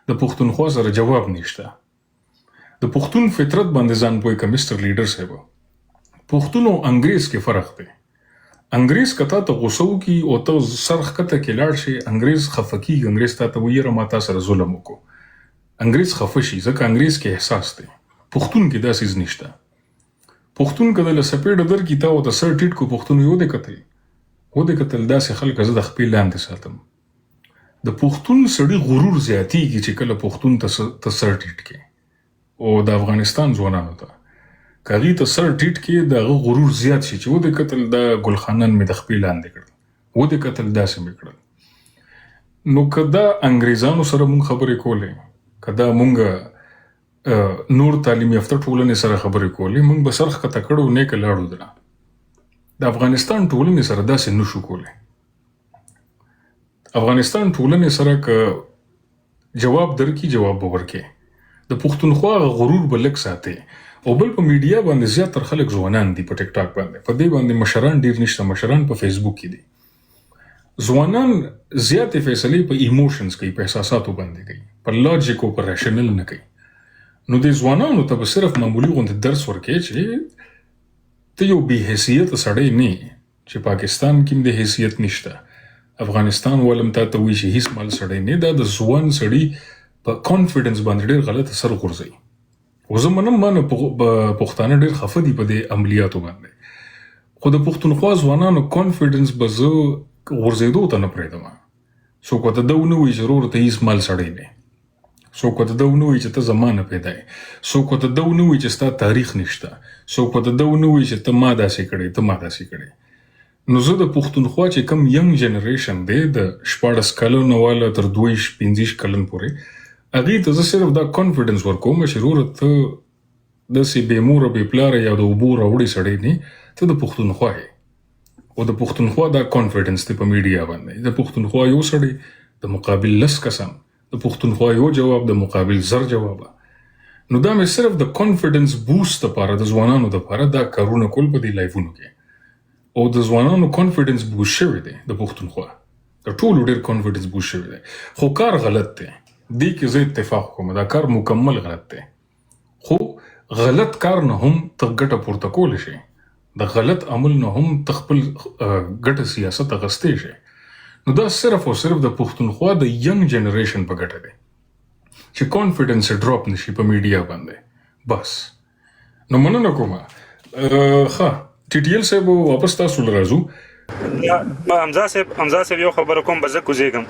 د پښتونخوا سره جواب نشته. د پښتون فطرت باندې ځان پوی کا مستر لیډر صاحب، پښتون او انګریز کې فرق دی. انګریز کته ته غوسو کی او ته سرخ کته کې لاړ شي، انګریز خفقي، انګریز ته ویره ماته سره ظلم وکړو، انګریز خفشي ځکه انګریز کې احساس دی. پښتون کې داسې نشته. پښتون کده له سپېډ در کی تا او ته سر ټیټ کو پښتون یو د کتل داسې خلک زه د خپل لاندې ساتم. د پښتون سړي غرور زیاتیږي چې کله پښتون ته سر ټیټ کې، او د افغانستان ځوانانو ته کاغي ته سر ټیټ کې دغه غرور زیات شي چې و د قتل د ګلخانن مې د خپل لاندې کړل، و د قتل داسې مې کړل. نو کدا انګریزانو سره مونږ خبرې کولې، کدا مونږ نور تعلیم یافته ټولنې سره خبرې کولې، مونږ به سرخ کته کړو نیک لاړو دله. د افغانستان ټولنې سره داسې نشو کولی. افغانستان ټولنې سره که جواب درکې جواب به ورکې. د پښتونخوا غرور به لږ ساتي. او بل په میډیا باندې زیاتره خلک ځوانان دي په ټیک ټاک باندې، په دې باندې مشران ډیر نشته، مشران په فیسبوک کې دي. ځوانان زیاتې فیصلې په ایموشنز کوي، په احساساتو باندې کوي، په لاجیک او په ریشنل نه کوي. نو د ځوانانو ته به صرف معمولی غوندې درس ورکړي چې ته یو بې حیثیت سړی نه چې پاکستان کې هم د حیثیت نشته، افغانستان ولم تا ته وایي چې هیڅ مال سړی نه. دا د ځوان سړي په کانفیډنس باندې ډیر غلط اثر غورځوي. او زه منم ما نه پښتانه ډیر خفه دي په دې عملیاتو باندې، خو د پښتونخوا ځوانانو کانفیډنس به زه غورځېدو ته نه پرېږدم. څوک ورته ده ونه وایي چې وروره ته هیڅ مال سړی نه، څوک ورته ده ونه وایي چې ته زما نه پیدا یې، څوک ورته ده ونه وایي چې ستا تاریخ نشته، څوک ورته ده ونه وایي چې ته ما داسې کړې، ته ما داسې کړې. نو زه د پښتونخوا چې کم ینګ جنریشن دی د 14 کلونو والا تر 22-25 کلن پورې، هغې ته زه صرف دا کانفیډنس ورکوم چې وروره ته داسې بې موره بې پلاره یا د اوبو راوړی سړی نه، ته د پښتونخوا یې. او د پښتونخوا دا کانفیډنس دی په میډیا باندې. د پښتونخوا یو سړی د مقابل 10 کسان، د پښتونخوا یو جواب د مقابل 1000 جوابه. نو دا مې صرف د کانفیډنس بوست لپاره د ځوانانو لپاره دا کارونه کول په دې لایفونو کې. او د ځوانانو کانفیډنس بوست شوی دی د پښتونخوا، د ټولو ډېر کانفیډنس بوست شوی دی. خو کار غلط دی، دې کې زه اتفاق کوم، دا کار مکمل غلط دی. خو غلط کار نه هم ته ګټه پورته کولی شي، د غلط عمل نه هم ته خپل ګټه سیاست اخیستی شي. نو دا صرف او صرف د پښتونخوا د ینګ جنریشن په ګټه دی چې کانفیډنس ډراپ نشي په میډیا باندې. بس نو مننه کومه. ښه ټي ټي ایل صاحب واپس تاسو له راځو. حمزه صاحب یو خبره کوم به زه کوزېږم،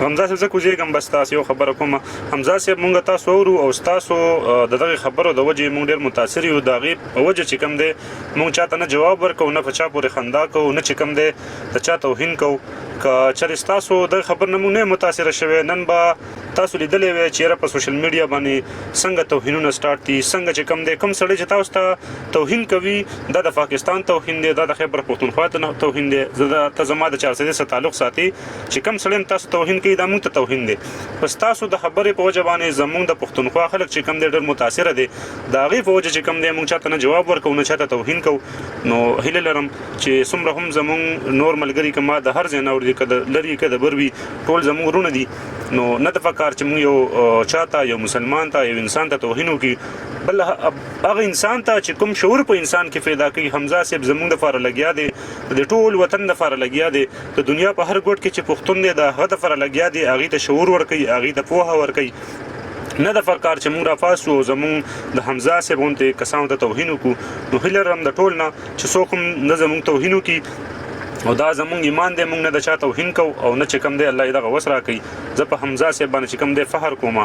حمزه صاحب زه کوزېږم، بس تاسو یو خبره کوم. حمزه صاحب مونږ تاسو اورو او تاسو د دغه خبرو د وجې مونږ ډېر متاثر یو. د هغې په وجه چې کوم دی مونږ چاته نه جواب ورکوو، نه په چا پورې خندا کوو، نه چې کوم دی د چا توهین کوو. که چېرې ستاسو دغه خبر نه مونږ نه متاثره شوی، نن به تاسو لیدلی وی چې یاره په سوشل میډیا باندې څنګه توهینونه سټارټ دي، څنګه چې کوم دی کوم سړی چې تاسو ته توهین کوي دا د پاکستان توهین دی، دا د خیبر پښتونخوا توهین دی. ته زما د 400 سره تعلق ساتي چې کوم سړی تاسو توهین کوي دا موږ ته توهین دی. پس تاسو د خبرې په وجه باندې زموږ د پښتونخوا خلک چې کوم دی ډېر متاثره دي، د هغې په وجه چې کوم دی مونږ چاته نه جواب ورکوو، نه چاته توهین کوو. نو هیله لرم چې څومره هم زموږ نور ملګري که ما د هر ځای نه اوري، که د لرې که د بر وي، ټول زموږ وروڼه دي. نو نه د پکار چې موږ یو چاته، یو مسلمان ته، یو انسان ته توهین وکړي، بل هغه انسان ته چې کوم شعور په انسان کې پیدا کوي. حمزه صاحب زموږ دپاره لګیا دی، د ټول وطن دپاره لګیا دی، د دنیا په هر ګوټ کې چې پښتون دی د هغه دپاره لګیا دی. هغې ته شعور ورکوي، هغې ته پوهه ورکوي. نه د فکر چې موږ راپاسو او زموږ د حمزه صاحب غوندې کسانو ته توهین وکړو. نو هیله لرم د ټول نه چې څوک هم نه زموږ توهین وکړي، او دا زموږ ایمان دی، موږ نه د چا توهین کوو او نه چې کوم دی الله یې دغه وس راکوي. زه په حمزه صاحب باندې چې کوم دی فخر کوم،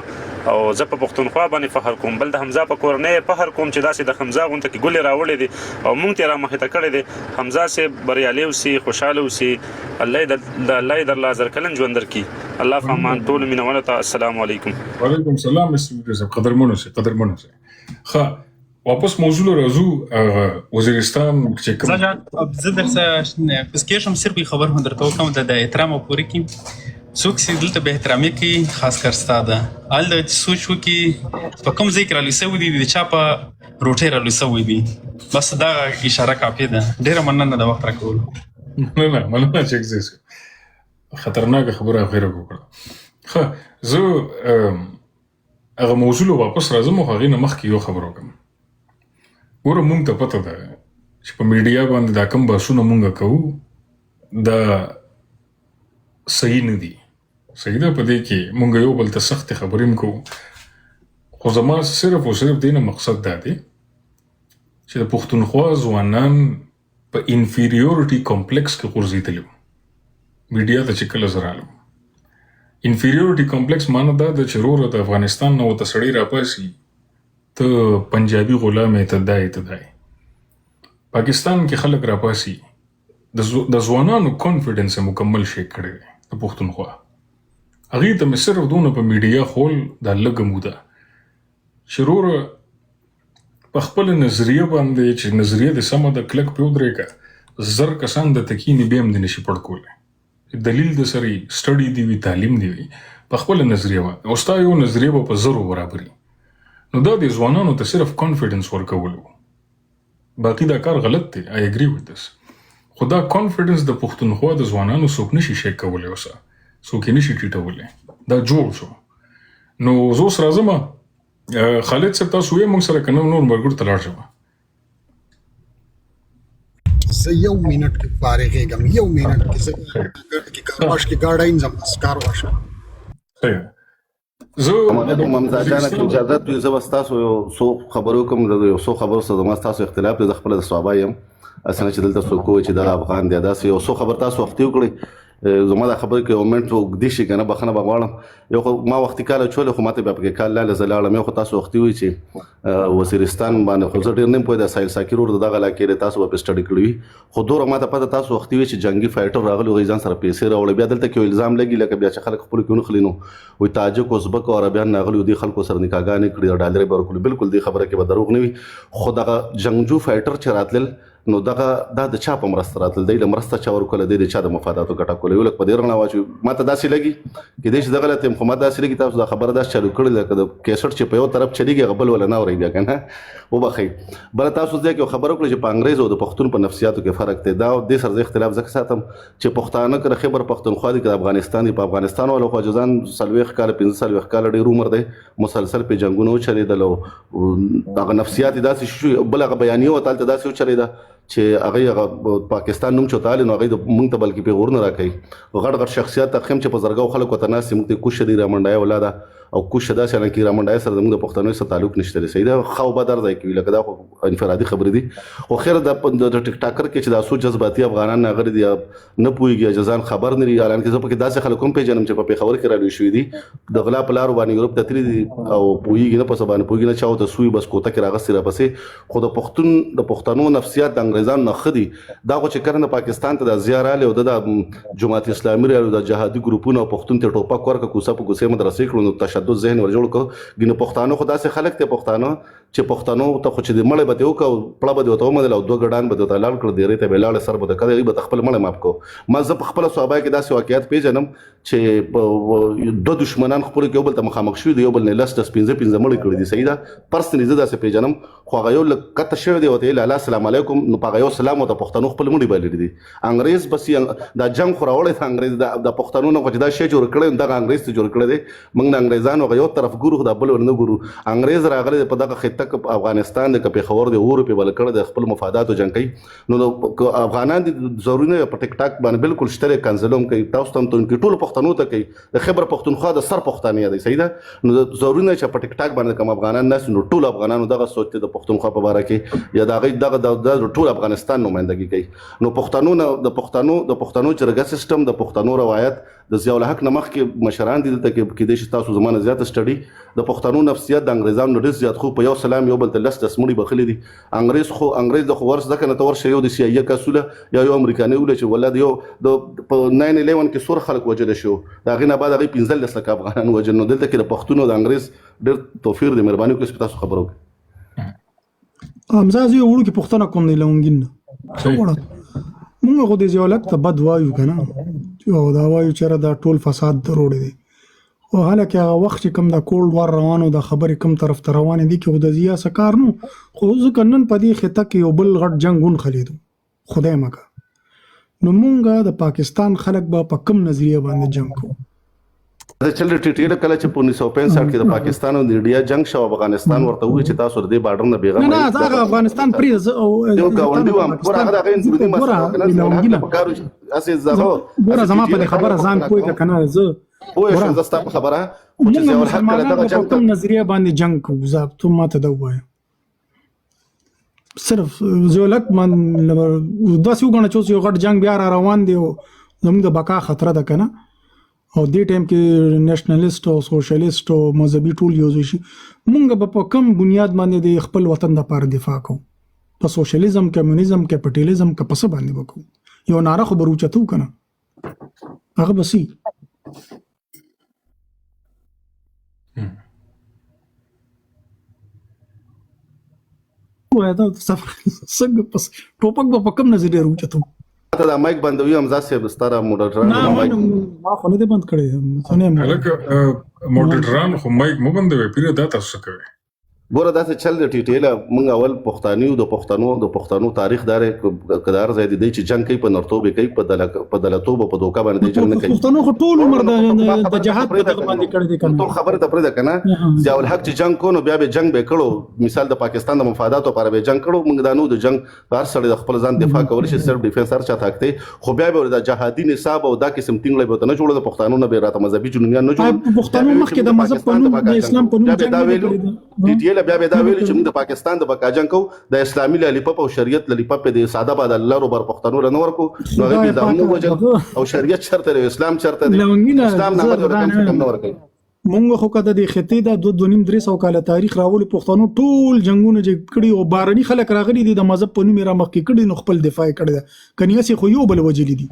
او زه په پښتونخوا باندې فخر کوم. بل د حمزه په کورنۍ فخر کوم چې داسې د حمزه غونته کې ګلې راوړې دي او موږ ته را مخې ته کړی دی. حمزه صاحب بریالی اوسي، خوشحاله اوسي، الله یې در الله زر کلن ژوند درکړي. الله فامان ټول مینوالو ته السلام علیکم. وعلیکم السلام. قدرمنو سي. ښه واپس موضوع راځو. وزیرستان چې کوم زه درڅه پس کېږم صرف خبر هم درته وکړم د احترام پورې کې څوک چې دلته به احترامي کوي خاص کر ستا ده هلته چې سوچ وکړي په کوم ځای کې رالوی سوي دي د چا په روټۍ رالوی سوي دي. بس دا اشاره کافي ده. ډېره مننه د وخت راکولو. مننه چې خطرناکه خبره غیره وکړه. ښه زه هغه موضوع له واپس راځم او هغې نه مخکې یو خبر وکړم. ګوره مونږ ته پته ده چې په میډیا باندې دا کوم بحثونه مونږ کوو دا صحیح نه دي. صحیح ده په دې کې مونږ یو بل ته سختې خبرې هم کوو، خو زما صرف او صرف دې نه مقصد دا دی چې د پښتونخوا ځوانان په انفیریورټي کمپلیکس کې غورځېدلي وو. میډیا ته چې کله زه رالم انفیریورټي کمپلیکس معنی دا ده چې وروره د افغانستان نه ورته سړی راپاسي ته پنجابي غلام یې ته دا یې ته دا یې. پاکستان کې خلک راپاسي د ځوانانو کانفیډنس یې مکمل شیک کړی دی د پښتونخوا. هغې ته مې صرف دونه په میډیا خول دا لږه موده چې وروره په خپله نظریه باندې چې نظریه دې سمه ده کلک پې ودرېږه، زر کسان د تکینې بیا هم دې نشي پړکولی. دلیل د سره سټډي دی وي، تعلیم دی وي، په خپله نظریه باندې او ستا یو نظریه به په زرو برابري. نو دا د ځوانانو ته صرف کانفیډنس ورکول وو، باقي دا کار غلط دی. آی اګری وذ دس. خو دا کانفیډنس د پښتونخوا د ځوانانو څوک نشي شیک کولی، اوسه څوک یې نشي ټیټولی. دا جوړ شو. نو زه اوس راځم خالد صاحب، تاسو وایئ موږ سره که نه نور ملګرو ته لاړ شم. زه یو منټ کې فارغېږم، یو منټ کې زه کارواش کې ګاډی ځم کارواش. زه ممتاز جانه که اجازه وي زه به ستاسو یو څو خبرې وکړم. د یو څو خبرو سره زما ستاسو اختلاف دی، زه خپله د صوابه یم، هسې نه چې دلته څوک ووایي چې دا افغان دی. داسې یو څو خبر تاسو وختي وکړئ. زما دا خبرې کې یو منټ اوږدې شي که نه بخښنه به غواړم. یو خو ما وختي کاله چولې خو ماته بیا پکې کال لاله زه لاړم. یو خو تاسو وختي وایي چې وزیرستان باندې خو زه ډېر نه یم پوهېدی، ساحل ساکر ور د دغه علاقې دی، تاسو به پرې سټډي کړي وي. خو دومره ماته پته تاسو وختي وایي چې جنګي فایټر راغلي هغوی ځان سره پیسې راوړی. بیا دلته کې یو الزام لګي لکه بیا چې خلک خپلو کې ونښلي نو وایي تاجک ازبک او عربیان راغلي دې خلکو سره نکاحګانې کړي او ډالرې به ورکړي. بالکل دې خبره کې به دروغ نه وي. خو دغه جنګجو فایټر چې راتلل نو دغه دا د چا په مرسته راتلل، دی له مرسته چا ورکوله، دی د چا د مفاداتو ګټه کوله. یو لږ په دې رڼا واچوي. ماته داسې لګي کېدای شي زه غلط یم، خو ماته داسې لګي تاسو دا خبره داسې چالو کړې ده که د کیسټ چې په یو طرف چلېږي هغه بل ولا نه اورئ بیا که نه وبښئ. بله تاسو ځای کې یو خبره وکړئ چې په انګریز او د پښتون په نفسیاتو کې فرق دی. دا دې سره زه اختلاف ځکه ساتم چې پښتانه که د خیبر پښتونخوا دي که د افغانستان دي، په افغانستان والو خو جزان 40 کاله 45 کاله ډېر عمر دی، مسلسل پې جنګونه وچلېدل او هغه نفسیات یې داسې شوي. بل هغه بیانیه وه هلته داسې وچلېده چې هغه پاکستان نوم چوتالی نو هغه مونږ ته بلکې پیغورونه راکوي. غټ غټ شخصیات تخیم چې په زرګو خلکو ته ناست مونږ ته کوشه دی رامنډای ولاده او کوشه داسې حالانکې رامنډای سره زموږ د پښتنو سره تعلق نشته دی. صحیح ده، خو به در ځای کوي لکه دا خو انفرادي خبرې دي. خو خیر د ټیک ټاکر کې چې دا څو جذباتي افغانان راغلي دي نه پوهېږي، جزان خبر نه لري. حالانکې زه پکې داسې خلک هم پېژنم چې په پېښور کې رالوی شوي دي، د غلا په لارو باندې یورپ ته تللي دي او پوهېږي نه په څه باندې پوهېږي نه چا ورته سوی بس کوټه کې راغستې راپسې. خو د پښتنو نفسیات د انګریزانو نه ښه دي. دا خو چې کله د پاکستان ته د زیار راغلی او د جماعت اسلامي راغلي د جهادي ګروپونو او پښتون ته ټوپک ورکړه، کوڅه په کوڅې مدرسې کړو، نو تشدد ذهن ور جوړ کړو. ګینه پښتانه خو داسې خلک ته پښتانه چې پښتنو ته خو چې د مړی به دې وکړه او پړه به دې ورته ومدل او 2 ګډان به دې ورته لاړ کړه، دیرې ته به یې لاړې سر به دې کړی، هغوی به خپل مړی ماف کړو. ما زه په خپله صحابه کې داسې واقعیت پېژنم چې 2 دشمنان خپلو کې یو بل ته مخامخ شوي دي، یو بل نه 10 15 مړي کړي دي. صحیح ده، پرسنلي زه داسې پېژنم. خو هغه یو لږ کته شوی دی ورته ویل الله السلام علیکم، نو په هغه یو سلام ورته پښتنو خپل مړي بایللي دي. انګریز بس دا جنګ خو راوړی دی انګریز د پښتنو نه، خو چې دا شی جوړ کړی دغه انګریز ته جوړ کړی دی. موږ د انګریزانو هغه یو طرف ګورو خو دا بل ور نه ګورو. انګریز راغلی په دغه خطه کې افغانستان د پېښور د اور په بل کړی د خپل مفاداتو جنګ کوي. نو افغانان دي ضروري نه په ټیک ټاک باندې بالکل شته کنزلوم کوي، تاسو ته هم ټول پښتنو ته کوي، د خیبر پښتونخوا د سر پښتانه دی. صحیح ده، نو ضروري نه چې په ټیک ټاک باندې کوم افغانان ناس نو ټول افغانانو دغه سوچ ته د پښتونخوا په اړه کې یا دغه ټول افغانستان نمائندګي کوي. نو پښتنو د پښتنو جرګه سیستم د پښتنو روایت د ضیاء الحق نه مخکې مشران دي دلته کې کېدای شي تاسو زمانه زیاته سټډي د پښتنو نفسیات د انګریزانو ډېر زیات خو په یو سلام یو بل ته 10 مړي بخلي دي. انګریز د خو ورس ځکه نه ته ورشه یو د CIA کسوله یا یو امریکاني وله چې ولادت یو د 9/11 کې سور خلک وجل شو، د هغې نه بعد هغې 15 لک افغانان وجل. نو دلته کې د پښتون او د انګریز ډېر توفیر دی. مهرباني وکړئ تاسو خبرو وکړئ. همزه زه یو وړوکې پوښتنه کوم دی له مونږ نه مونږ خو د ضیاء الحق ته بد وایو که نه، او دا وایو چېرې دا ټول فساد دروړی دی، خو حالکې هغه وخت چې کوم د کولډ وار روانو د خبرې کوم طرف ته روانې دي کې خو د ضیاء څه کار نو. خو ځکه نن په دې خطه کې یو بل غټ جنګ ونښلېدو، خدای مکه. نو مونږ د پاکستان خلک به په کوم نظریه باندې جنګ کوو؟ د چل ټی ټی کله چې په 1965 کې د پاکستان او د انډیا جنگ شو افغانستان ورته وی چې تاسو د بارډر نه بیغمه نه هغه افغانستان پرې او یو گاونډي و پر هغه د انساني مسله په کارو اسې زغو ګوره زما په خبره ځان کوی کنه زه وای شو زستا خبره چې زه ول حق کله دغه جنگ کوم نظریه باندې جنگ کوو زاب ته ماته دا وایي صرف زولک من داسې وګڼه چې یو غټ جنگ بیا را روان دی او زموږ د بقا خطر ده کنه او دې ټایم کې نېشنلیست او سوشلیست او مذهبي ټول یو شي مونږ په کوم بنیاد باندې د خپل وطن لپاره دفاع کوو په سوشلیزم کمیونیزم کیپټالیزم کې پس باندې وکړو یو ناره خو بروچتو کنه هغه بسي وای دا سفر څنګه پس ټوپک په کوم نظر روچتو ته د مایک بندوي هم ځاسه ستاره موډرن ما خو نه دې بند کړی څنګه لکه موډرن خو مایک مو بندوي پیره دا تاسو کوي ګوره دا څه چل دی ټی ټی مونږ اول پښتانیو د پښتنو تاریخ دار کدار زید دی چې جنگ کوي په نرتوب کوي په دلتوب په دوکا باندې جنگ نه کوي پښتنو خو ټول عمر د جهاد په دغه باندې کړی دی کنه ټول خبره ته پرې ده کنه ضیاء الحق چې جنگ کو نو بیا به جنگ به کړو مثال د پاکستان د مفاداتو لپاره به جنگ کړو مونږ دا نو د جنگ هر سړی د خپل ځان دفاع کول شي صرف ډیفنس هر چا تاکته خو بیا به د جهادي نصاب او دا قسم ټینګ لای به نه جوړه د پښتنو نه به راته مذهبي جنونیان نه جوړ پښتنو مخکې د مذهب په نوم د اسلام په نوم جنگ ټی ټی بیا به دا ویل چې د پاکستان د بقا جنگ کو د اسلامي لالیپاپ او شریعت لالیپاپ د ساده باد الله رو بر پښتنو لنور کو نو غوی د امو وجه او شریعت شرط دی اسلام شرط دی اسلام نه مرته کم نه ورکي مونږ خو کده د خطې د 2.5 کال تاریخ راول پښتنو ټول جنگونه چې کړي او بارني خلک راغلي دي د مذهب په نوم را مخ کې کړي نو خپل دفاع کړي کني سي خو یو بل وجلی دي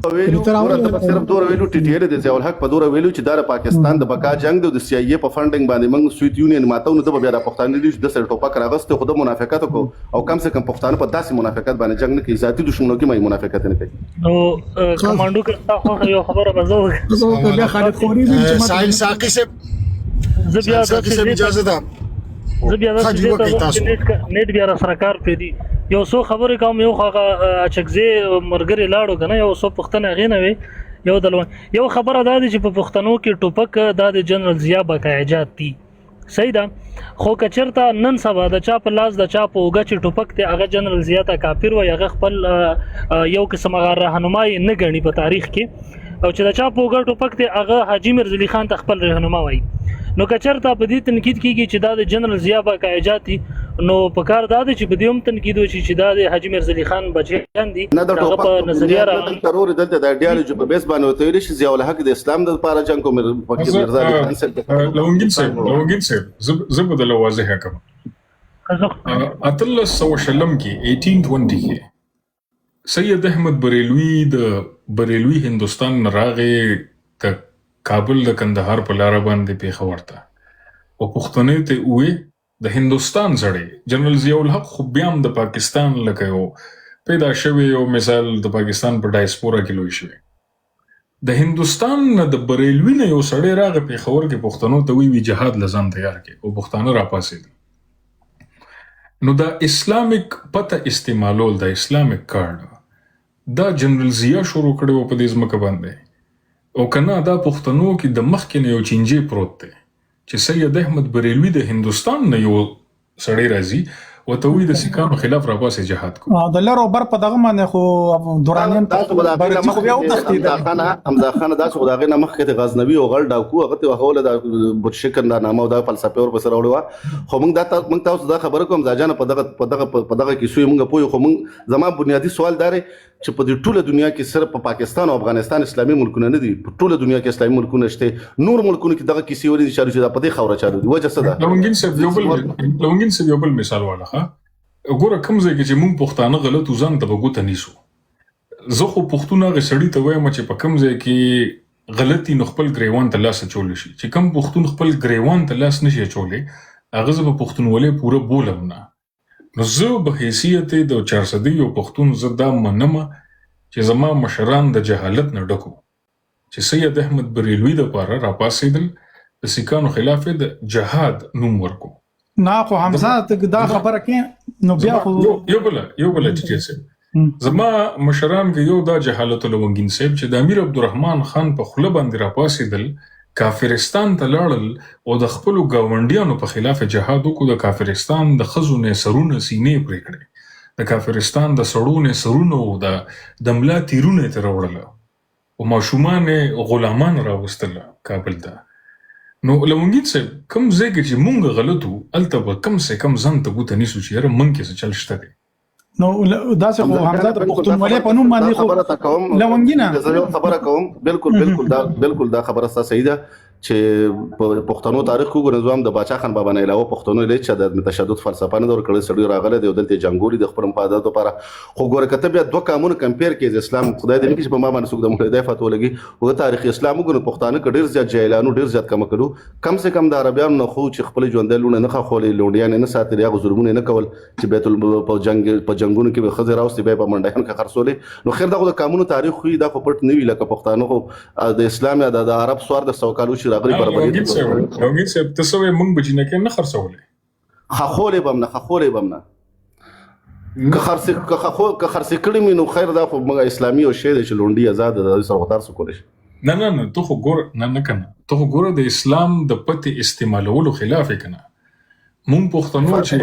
صرف دور ویلو ټی ټی د ضیاء الحق په دور ویلو چې دا پاکستان د بقا جنگ د سی آی ای په فندینګ باندې موږ سویت یونین ماتو نو د بیا د پښتون لیش د سر ټوپک راغسته خو د منافقت کو او کم سے کم پښتون په داسې منافقت باندې جنگ نه کوي ذاتی دښمنو کې مې منافقت نه کوي نو کمانډو کې تاسو یو خبره بزو زه بیا خالد خوري چې ساحل ساقي سے زبیا د اجازه ده نیټ بیا را سره کار پیدي یو څو خبرې کوم یو هغه چکزه مرګري لاړو کنه یو څو پښتنه غینه وي یو دلون یو خبره دا دي چې په پښتنو کې ټوپک د جنرال ضیاء بقا ایجاد دي صحیح ده خو کچرته نن سبا د چا په لاس د چا په اوګه چې ټوپک ته هغه جنرال ضیاء ته کافر و هغه خپل یو قسم هغه راهنمای نه غني په تاریخ کې او چې د چا په اوګه ټوپک ته هغه حاجی مرزا علي خان ته خپل راهنما وای نو کچرته په دې تنقید کیږي چې دا د جنرال ضیاء بقا ایجاد دي نو په کار دا چې په دې هم تنقید وشي چې دا د حاجی مرزا علي خان بچیان دي هغه په نظریه راغلی ضرور دلته د ایډیالوژي په بیس باندې وته ویل شي ضیاء الحق د اسلام د لپاره جنگ کو مرزا علي خان سره لونګین صاحب زه بدل واضح کوم اتل سو شلم کې 1820 کې سید احمد بریلوی هندستان راغې ته کابل د کندهار په لار باندې پیښور ته او پښتنې ته وې د هندستان سره جنرال ضیاء الحق خو بیا هم د پاکستان لکه یو پیدا شوی یو مثال د پاکستان په ډایسپورا کې لوی شوی د هندستان نه د بریلوی نه یو سړی راغی پیښور کې پښتنو ته وی جهاد لزان تیار کې او پښتانه را پاسې نو دا اسلامیک پته استعمالول د اسلامیک کارت دا جنرال ضیاء شروع کړو په دې ځمکه باندې او کنه دا پښتنو کې د مخ کې یو چینجه پروت دی چې سید احمد بریلوی د هندستان نه یو سړی راځي او ته وی د سکانو خلاف را پاسې جهاد کو د لارو بر په دغه باندې خو دورانیان تاسو بل خو بیا وتښتید حمزه خان دا څو دغه مخ کې د غزنوي او غل ډاکو هغه ته هغه د بوت شکر نامه او د فلسفه اور بسره وړو خو موږ تاسو دا خبره کوم ځاجانه په دغه کې سوی موږ پوي خو موږ زما بنیادی سوال دار چې په دې ټوله دنیا کې صرف په پاکستان او افغانستان اسلامي ملکونه نه دي په ټوله دنیا کې اسلامي ملکونه شته نور ملکونه کې دغه کیسې ورې اشاره چې په دې خوره چارو دي وجه څه ده لونګین صاحب یو بل مثال والا ها وګوره کوم ځای کې چې موږ پښتانه غلط وزن ته وګوت نیسو زه خو پښتون هغه سړی ته وایم چې په کوم ځای کې غلطي نو خپل ګریوان ته لاس چول شي چې کوم پښتون خپل ګریوان ته لاس نشي چولې هغه زه په پښتونولۍ پوره بولم نه نو زه به حیثیت د 400 یو پښتون زه دا منم چې زما مشران د جهالت نه ډکو چې سید احمد بریلوی د پاره را پاسېدل د سکانو خلاف د جهاد نوم ورکو نه خو حمزه دا خبره کې نو بیا خو یو بل چې زما مشران کې یو دا جهالت لونګین صاحب چې د امیر عبدالرحمن خان په خله باندې را پاسېدل کافرستان ته لاړل او د خپلو ګاونډیانو په خلاف جهاد وکړو. د کافرستان د ښځو نه سرونه سینې پرې کړې، د کافرستان د سړو نه سرونه او د ملا تیرونه یې ترې وړله او ماشومان یې غلامان راوستل کابل ته. نو لونګین صاحب کوم ځای کې چې مونږ غلط وو هلته به کم سے کم ځان ته ګوته نیسو چې یاره مونږ کې څه چل شته دی. نو داسې خو حمزه د پښتونولۍ په نوم باندې خو لونګینه زه یو خبره کوم. بالکل دا خبره ستا صحیح ده چې په پښتنو تاریخ کې وګورئ نظام د باچا خان بابا نه علاوه پښتنو لري چې د تشدد فلسفه نه ورکړل سړی راغله دی دلته جنگوري د خپل مفادات لپاره. خو ګوره کته بیا دوه قانون کمپیر کې د اسلام خدای دې کې په ما باندې څوک د مولوی فتوا لګي او تاریخ اسلام وګورئ پښتانه کې ډیر زیات جاهلانو ډیر زیات کم کړو. کم سے کم د عربیانو نه خو چې خپل ژوندلونه نه خولې لونډیان نه ساتل یا ظلمونه نه کول چې بیت په جنگونو کې به خزر راوستي به په منډیان کې خرڅولې. نو خیر دا د قانون تاریخ خو دا په پټ نه وی لکه پښتانه خو د اسلام یا د عرب سوار د سوکالو شي راغلي برابرۍ لونګین صاحب ته سوې مونږ به جنکې نه خرڅولې خخولې بم نه که خرڅ کړي مې نو خیر دا خو موږ اسلامي او شی دی چې لونډي آزاد د سره وتار سو کولی شي. نه ته خو ګور نه کنه ته خو ګوره د اسلام د پته استعمالولو خلاف کنه. مونږ پښتنو چې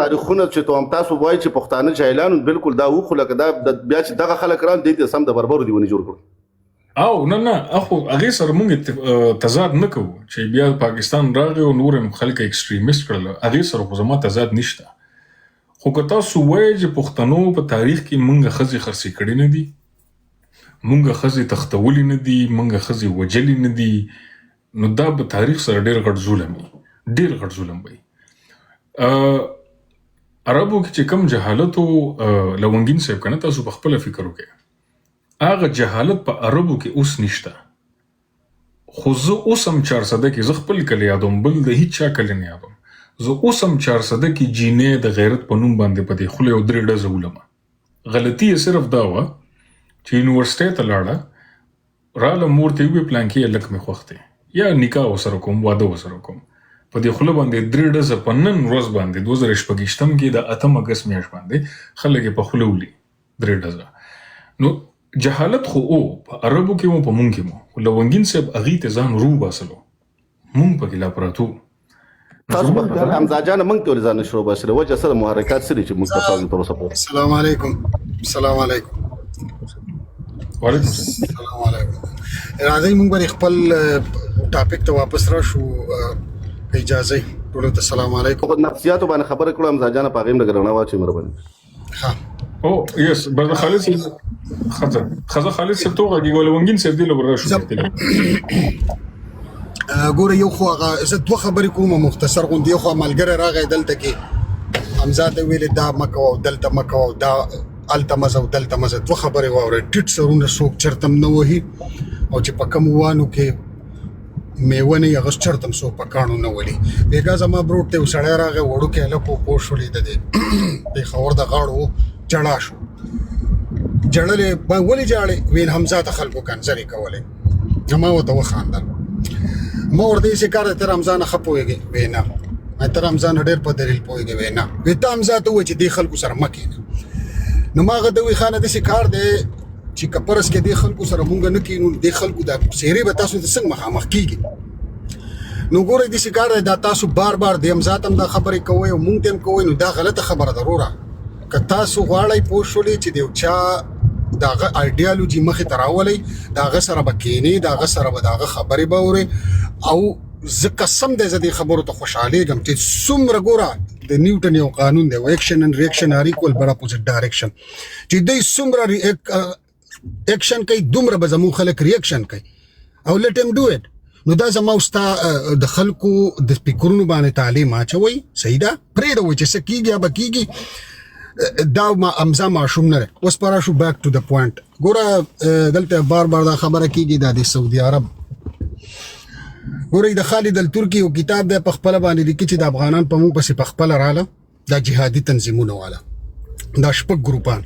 تاریخونه چې ته هم تاسو وایي چې پښتانه جاهلان بالکل دا و خو لکه دا بیا چې دغه خلک ران دي سم د بربرو دیونه جوړ کړو. او نه اخو هغه سره مونږ تضاد نه کوو چې بیا پاکستان راغی او نور خلک ایکستریمیست کړل. هغه سره خو زما تضاد نشته. خو که تاسو وایي چې پښتنو په تاریخ کې مونږ خزي خرڅې کړي نه دي، مونږ خزي تختولې نه دي، مونږ خزي وجلې نه دي، نو دا په تاریخ سره ډېر غټ ظلم وي. عربو کې چې کم جهالت او لونګین صاحب کنه تاسو په خپل فکر وکړئ هغه جهالت په عربو کې اوس نشته. خو زه اوس هم 400 کې زه خپل کلی یادوم بل د هیڅ چا کلی نه یادوم. زه اوس هم 400 کې جینې د غیرت په نوم باندې په دې خولې او درې ډزه ولمه. غلطي یې صرف دا وه چې یونیورسټۍ ته لاړه راله مور ته ویې پلان کې لک مې خوښ دی یا نکاح ورسره کوم واده ورسره کوم په دې خوله باندې درې ډزه په نن ورځ باندې 2026 کې د 8 اګست میاشت باندې خلک یې په خوله ولي درې ډزه. نو جهالت خو او په عربو کې مو په مونږ کې مو لونګین صاحب هغې ته ځان رو باسلو مونږ پکې لا پراتو. تاسو په حمزه جان مونږ ته ځان شروع باسلو وجه سره محرکات سره چې موږ تاسو ته ورسپو. السلام علیکم. وعلیکم السلام. راځي مونږ به خپل ټاپک ته واپس راشو اجازه ټول ته السلام علیکم. په نفسیات باندې خبره کړم حمزه جان په غیم لګرونه واچي مهرباني. ها او یس برده خالد خزه خالد صاحب توغه دی ولونګین صاحب دی لور شو ګوره یو خو هغه زه دوه خبرې کوم مختصر غوندې. یو خو ملګری راغی دلته کې حمزه ته ویلې دا مکو دلته مکو دا الته مزه دلته مزه دوه خبرې واورې ټیټ سرونه څوک چرتم نه وهي او چې په کوم وانو کې میوه نه هغه چرتم څوک په کاڼو نه ولي. بیګا زما بروټ ته سړی راغی وړوکی هلک و پوه شولې د دې پېښور د غاړو جړا شو جړلې ولې جاړې وین حمزه ته خلکو کنځرې کولې. ما ورته وخاندل ما ورته یې کار تر حمزه نه ښه پوهېږې وی نه تر حمزه نه ډېر په دلیل پوهېږې وی نه وی ته حمزه ته ووایې چې دې خلکو سره مه کښېنه. نو ما هغه ته وی خانه داسې کار دی چې که پرس کې دې خلکو سره مونږ نه کښېنو دې خلکو دا څېرې به تاسو ته څنګه مخامخ کېږي. نو ګورئ داسې کار دی دا تاسو بار د حمزه ته هم دا خبرې کوئ او مونږ ته هم کوئ نو دا غلطه خبره ده وروره. که تاسو غواړئ پوه شولې چې د یو چا د هغه ایډیالوجي مخې ته راولئ د هغه سره به کښېنئ د هغه سره به د هغه خبرې به اورئ او زه قسم دی زه دې خبرو ته خوشحالېږم چې څومره ګوره د نیوټن یو قانون دی ایکشن اینډ ریاکشن آر ایکول بټ اپوزټ ډایرکشن چې دوی څومره ایکشن کوي دومره به زموږ خلک ریاکشن کوي او لیټ هیم ډو اټ. نو دا زما ستا د خلکو د فکرونو باندې تعلیم اچوئ صحیح ده پرېږدوئ چې څه کېږي به کېږي. دا حمزه ماشوم نه دی. اوس پر راشو بیک ټو د پوینټ. ګوره دلته بار دا خبره کېږي دا د سعودي عرب ګورئ د خالد الترکي یو کتاب دی په خپله باندې لیکي چې د افغانان په مونږ پسې په خپله راله دا جهادي تنظیمونه والا دا 6 ګروپان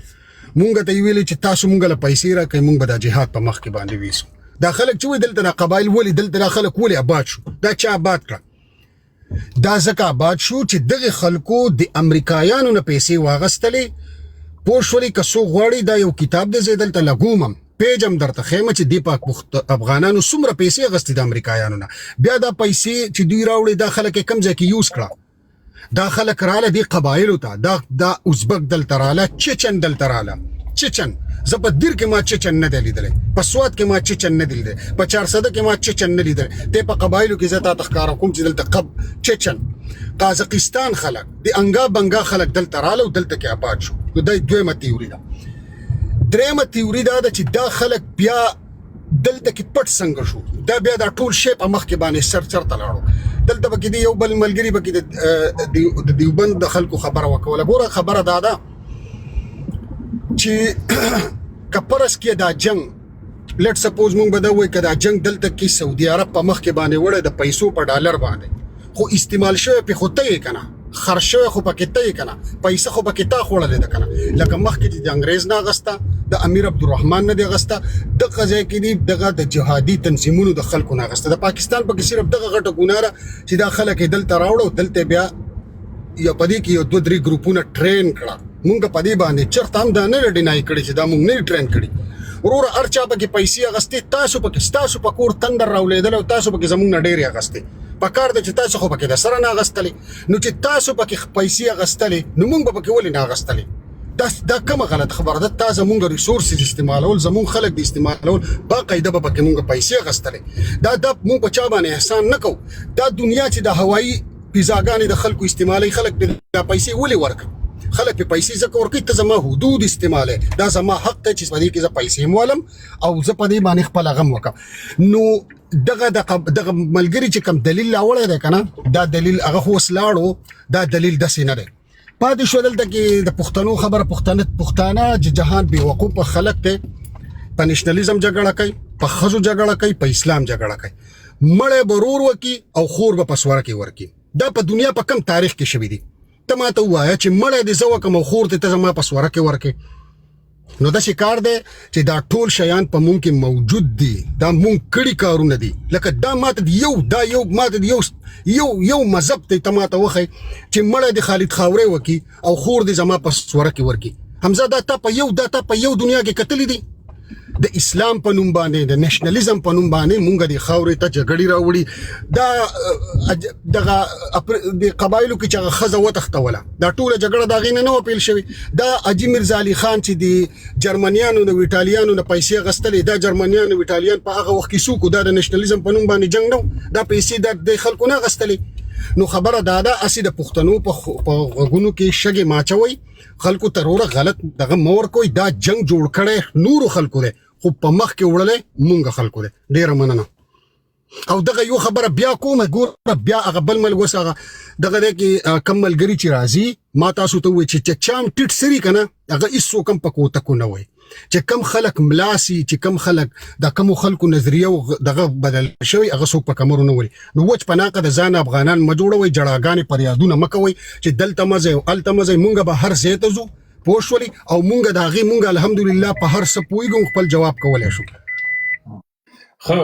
مونږ ته یې ویلي چې تاسو مونږ له پیسې راکئ مونږ به دا جهاد په مخ کې باندې ویسو. دا خلک چې وایي دلته دا قبایل ولې دلته دا خلک ولې آباد شو دا چا آباد کړه؟ دا ځکه آباد شو چې دغه خلکو د امریکایانو نه پیسې واغستلې. پوه شولې که څوک غواړي دا یو کتاب دی زه دلته لګوم پیجم درته خیمه چې دی پاک افغانانو څومره پیسې غستې د امریکایانو نه بیا دا پیسې چې دوی راوړي دا خلک کم ځای کې یوز کړه دا خلک رااله دی قبایلو ته دا ازبک دلته رااله چچن دلته رااله چچن زه په دیر کې ما چچن نه دی لیدلی په سوات کې ما چچن نه دی لیدلی په 400 کې ما چچن نه لیدلی ته په قبایلو کې زه تا ښکاره کوم چې دلته چچن قازقستان خلک د انګا بنګا خلک دلته رااله او دلته کې آباد شو نو دا دویمه تیوري ده درېمه تیوري دا ده چې دا خلک بیا دلته کې پټ څنګه شو دا بیا دا ټول شی په مخ کې باندې سر ته لاړو دلته به کې دی یو بل ملګري به کې د دیوبند د خلکو خبره وکوله ګوره خبره دا ده چې کپرس کې دا جنگ لیټ سپوز مونږ به دا وایو که دا جنگ دلته کې سعودي عرب په مخ کې باندې وړی د پیسو په ډالر باندې خو استعمال شوی پې خو ته یې که نه خرج شوی خو پکې ته یې که نه پیسه خو پکې تا خوړلې ده که نه لکه مخکې چې د انګریز نه اغسته د امیر عبدالرحمن نه دی اغسته دغه ځای کې دي دغه د جهادي تنظیمونو د خلکو نه اغسته د پاکستان پکې صرف دغه غټه ګناه ده چې دا خلک یې دلته راوړه دلته بیا یا په دې کې یو 2-3 ګروپونه ټرین کړه مونږ په دې باندې چرته هم دا نه ډینای کړي چې دا مونږ نه ټرین کړي وروره هر چا پکې پیسې اغستې تاسو پکې ستاسو په کور تندر راولېدل او تاسو پکې زمونږ نه ډېرې اغستې په کار ده چې تاسو خو پکې د سره نه اغستلې نو چې تاسو پکې پیسې اغستلې نو مونږ به پکې ولې نه اغستلې دا کومه غلط خبره ده تا زمونږ ریسورسز استعمالول زمونږ خلک د استعمالول باقاعده به پکې مونږ پیسې اغستلې دا مونږ په چا باندې احسان نه کوو دا دنیا چې د هوایي پیزاګانې د خلکو استعمالي خلک دا پیسې ولې ورکړي خلک په پیسې ځکه ورکوي ته زما حدود استعماله دا زما حق ته چې په دې کې زه پیسې مولم او زه په دې باندې خپل غم وکم نو دغه ملګری چې کوم دلیل راوړی دی که نه دا دلیل هغه خو اوس لاړو دا دلیل داسې نه دی پاتې شو دلته کې د پښتنو خبره پښتانه جهان بېوقوفه خلک دی په نېشنلیزم جګړه کوي په ښځو جګړه کوي په اسلام جګړه کوي مړی به رور وکي او خور به په سوره کې ورکي دا په دنیا په کم تاریخ کې شوي دي ته ما ته ووایه چې مړی دې زه وکم او خور ته زما په سوره کې ورکې نو داسې کار دی چې دا ټول شیان په مونږ کې موجود دي دا مونږ کړي کارونه دي لکه دا ماته یو مذهب دی ته ما ته وښی چې مړی دې خالد خاورې وکي او خور دې زما په سوره کې ورکي همزه دا تا په یو دنیا کې کتلی دي د اسلام په نوم باندې د نېشنلیزم په نوم باندې مونږ د خاورې ته جګړې راوړي دا دغه د قبایلو کې چې هغه ښځه وتښتوله دا ټوله جګړه د هغې نه وه پیل شوې دا حاجي میرزا علي خان چې د جرمنیانو د ایټالیانو نه پیسې اخیستلې دا جرمنیان او ایټالیان په هغه وخت کې څوک دا د نېشنلیزم په نوم باندې جنګ نه دا پیسې د خلکو نه اخیستلې نو خبره دا ده هسې د پښتنو په غوږونو کې شګې ماچوئ خلکو ته وروره غلط دغه مه ورکوئ دا جنګ جوړ کړی نورو خلکو دی خو په مخ کې وړلی مونږ خلکو دی ډېره مننه او دغه یو خبره بیا کومه ګوره بیا هغه بل ملک اوس هغه دغه دی کې کم ملګري چې راځي ما تاسو ته ووایي چې چا هم ټیټ سري که نه هغه هېڅوک هم په کوتکو نه وایي چې کم خلک ملاسي چې کم خلک د کمو خلکو نظریه دغه بدل شوی هغه څوک په کمرو نه ولي نو وچ په ناقه د ځان افغانان مه جوړوئ جړاګانې فریادونه مه کوئ چې دلته مه ځئ او هلته مه ځئ مونږ به هر ځای ته ځو پوه شولې او مونږ د هغې مونږ الحمدلله په هر څه پوهېږو خپل جواب کولی شو ښه